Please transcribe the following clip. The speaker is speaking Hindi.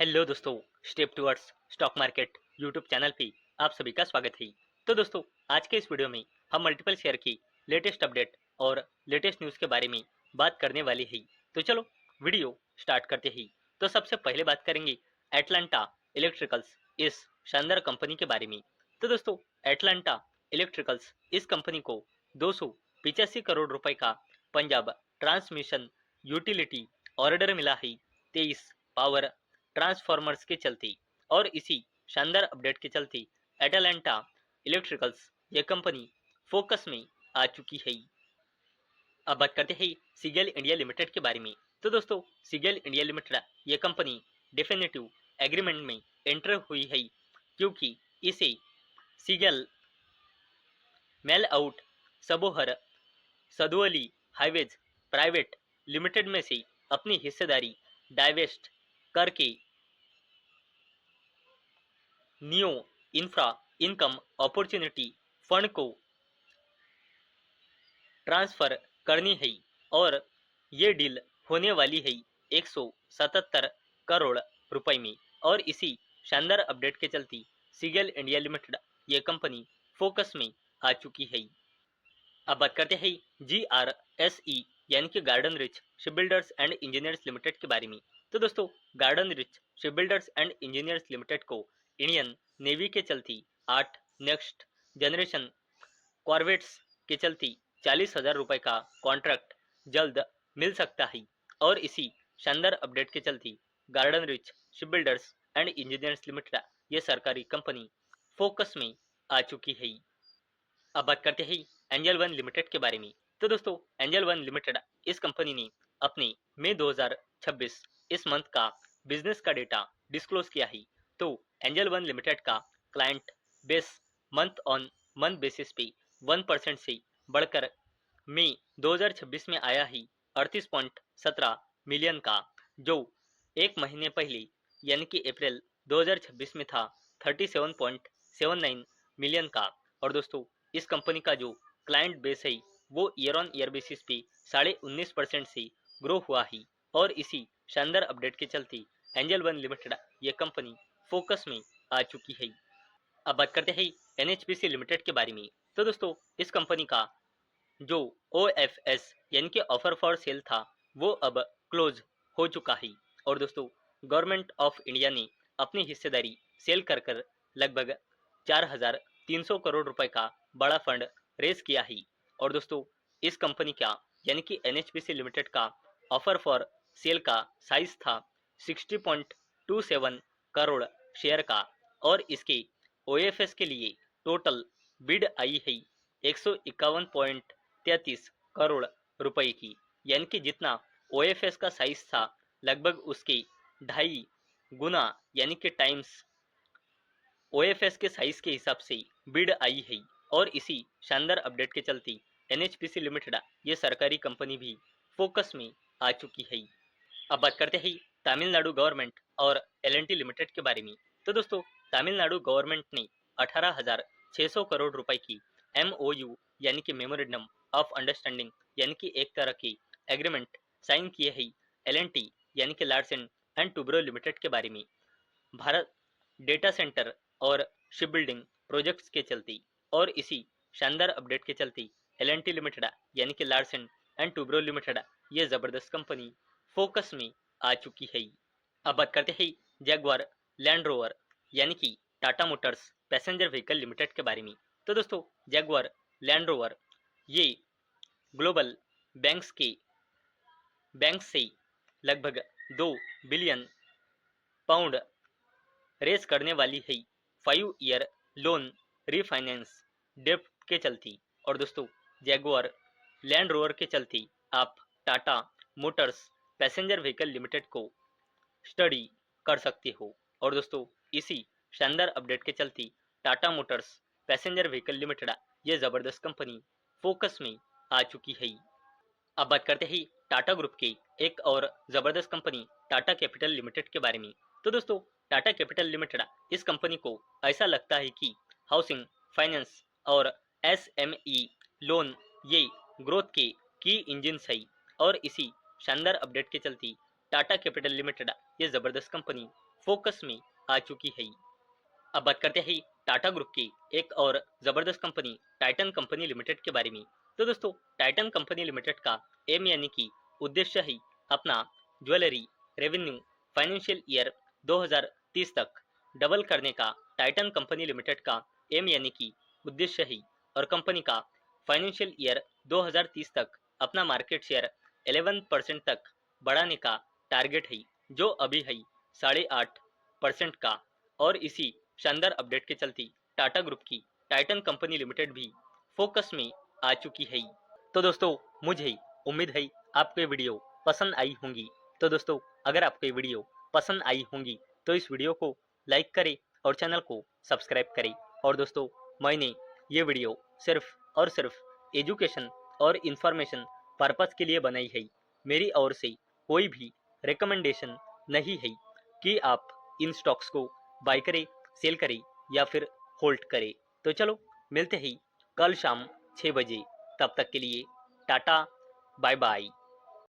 हेलो दोस्तों, step towards stock market YouTube channel पे आप सभी का स्वागत है। तो दोस्तों, आज के इस वीडियो में हम मल्टीपल शेयर की लेटेस्ट अपडेट और लेटेस्ट न्यूज़ के बारे में बात करने वाले हैं। तो चलो वीडियो स्टार्ट करते हैं। तो सबसे पहले बात करेंगे एटलांटा इलेक्ट्रिकल्स इस शानदार कंपनी के बारे में। तो दोस्तों, एटलांटा इलेक्ट्रिकल्स इस कंपनी को 285 करोड़ रुपए का पंजाब ट्रांसमिशन यूटिलिटी ऑर्डर मिला है 23 पावर ट्रांसफॉर्मर्स के चलते। और इसी शानदार अपडेट के चलते एटलांटा इलेक्ट्रिकल्स ये कंपनी फोकस में आ चुकी है। अब बात करते हैं सीगेल इंडिया लिमिटेड के बारे में। तो दोस्तों, सीगेल इंडिया लिमिटेड ये कंपनी डेफिनेटिव एग्रीमेंट में एंटर हुई है, क्योंकि इसे Ceigall Malout Abohar Sadhuwali Highways Private Limited में से अपनी हिस्सेदारी डाइवेस्ट करके Neo Infra Income Opportunity Fund को ट्रांसफर करनी है। और ये डील होने वाली है 177 करोड़ रुपए में। और इसी शानदार अपडेट के चलते सीगेल इंडिया लिमिटेड ये कंपनी फोकस में आ चुकी है। अब बात करते हैं GRSE यानी कि garden rich shipbuilders and engineers limited के बारे में। तो दोस्तों, garden rich shipbuilders and engineers limited को इंडियन नेवी के चलती 8 नेक्स्ट जनरेशन कॉर्वेट्स के चलती 40,000 रुपए का कॉन्ट्रैक्ट जल्द मिल सकता है। और इसी शानदार अपडेट के चलती garden rich shipbuilders and engineers limited ये सरकारी कंपनी फोकस में आ चुकी है। अब बात करते हैं एंजल वन लिमिटेड के बारे में। तो दोस्तों, एंजल वन लिमिटेड इस कंपनी ने अपने मई 2026 इस मंथ का बिजनेस का डेटा डिस्क्लोज किया है। तो एंजल वन लिमिटेड का client base month on month basis पे 1% से बढ़कर मई 2026 में आया ही 38.17 मिलियन का, जो एक महीने पहले यानी कि अप्रैल 2026 में था 37.79 मिलियन का। और दोस्तों, इस कंपनी का जो क्लाइंट बेस है वो ईयर ऑन ईयर बेसिस पे 19.5% से ग्रो हुआ है। और इसी शानदार अपडेट के चलते एंजल वन लिमिटेड ये कंपनी फोकस में आ चुकी है। अब बात करते हैं NHPC लिमिटेड के बारे में। तो दोस्तों, इस कंपनी का जो OFS यानी कि ऑफर फॉर सेल था वो अब क्लोज हो चुका है। और दोस्तों, गवर्नमेंट ऑफ इंडिया ने अपनी हिस्सेदारी सेल कर कर लगभग 4,300 करोड़ रुपए का बड़ा फंड रेज किया है। और दोस्तों, इस कंपनी का यानी कि NHPC लिमिटेड का ऑफर फॉर सेल का साइज था 60.27 करोड़ शेयर का। और इसके OFS के लिए टोटल बिड आई है 151.33 करोड़ रुपए की, यानी कि जितना OFS का साइज था लगभग उसके 2.5 गुना यानी कि टाइम्स OFS के साइज के हिसाब से बिड आई है। और इसी शानदार अपडेट के चलते NHPC लिमिटेड ये सरकारी कंपनी भी फोकस में आ चुकी है। अब बात करते हैं तमिलनाडु गवर्नमेंट और L&T लिमिटेड के बारे में। तो दोस्तों, तमिलनाडु गवर्नमेंट ने 18,600 करोड़ रुपए की MOU यानी कि मेमोरेंडम ऑफ अंडरस्टैंडिंग यानी कि एक तरह की एग्रीमेंट साइन किए हैं L&T यानी कि लार्सन एंड टुब्रो लिमिटेड के बारे में, भारत डेटा सेंटर और शिप बिल्डिंग प्रोजेक्ट्स के चलते। और इसी शानदार अपडेट के चलते L&T लिमिटेड यानी कि लार्सन एंड टुब्रो लिमिटेड ये जबरदस्त कंपनी फोकस में आ चुकी है। अब बात करते हैं जैगवार लैंड रोवर यानी कि Tata Motors passenger vehicle limited के बारे में। तो दोस्तों, जैगवार लैंड रोवर ये ग्लोबल बैंक से लगभग 2 बिलियन पाउंड रेस करने वाली है 5 ईयर लोन रिफाइनेंस डेप्ट के चलती। और दोस्तों, जैगुआर लैंड रोवर के चलती आप Tata Motors passenger vehicle limited को स्टडी कर सकते हो। और दोस्तों, इसी शानदार अपडेट के चलती Tata Motors passenger vehicle limited ये जबरदस्त कंपनी फोकस में आ चुकी है। अब बात करते हैं टाटा ग्रुप की एक और जबरदस्त कंपनी टाटा कैपिटल लिमिटेड के बारे में। तो दोस्तों, टाटा कैपिटल लिमिटेड इस कंपनी को ऐसा लगता है कि हाउसिंग फाइनेंस और SME लोन ये ग्रोथ के की इंजिन है। और इसी शानदार अपडेट के चलती टाटा कैपिटल लिमिटेड ये जबरदस्त कंपनी फोकस में आ चुकी है। अब बात करते हैं टाटा ग्रुप की एक और जबरदस्त कंपनी टाइटन कंपनी लिमिटेड के बारे में। तो दोस्तों, टाइटन कंपनी लिमिटेड का एम यानी कि उद्देश्य है अपना ज्वेलरी रेवेन्यू फाइनेंशियल ईयर 2030 तक डबल करने का। टाइटन कंपनी लिमिटेड का एम यानी कि उद्देश्य है और कंपनी का फाइनेंशियल ईयर 2030 तक अपना मार्केट शेयर 11% तक बढ़ाने का टारगेट है, जो अभी है 8.5% का। और इसी शानदार अपडेट के चलते टाटा ग्रुप की टाइटन कंपनी लिमिटेड भी फोकस में आ चुकी है। तो दोस्तों, मुझे उम्मीद है आपको ये वीडियो पसंद आई होंगी। तो दोस्तों, अगर आपको ये वीडियो पसंद आई होंगी तो इस वीडियो को लाइक करें और चैनल को सब्सक्राइब करें। और दोस्तों, मैंने ये वीडियो सिर्फ और सिर्फ एजुकेशन और इंफॉर्मेशन पर्पस के लिए बनाई है। मेरी ओर से कोई भी रिकमेंडेशन नहीं है कि आप इन स्टॉक्स को बाय करें, सेल करें या फिर होल्ड करें। तो चलो, मिलते हैं कल शाम 6 बजे। तब तक के लिए टाटा, बाय बाय।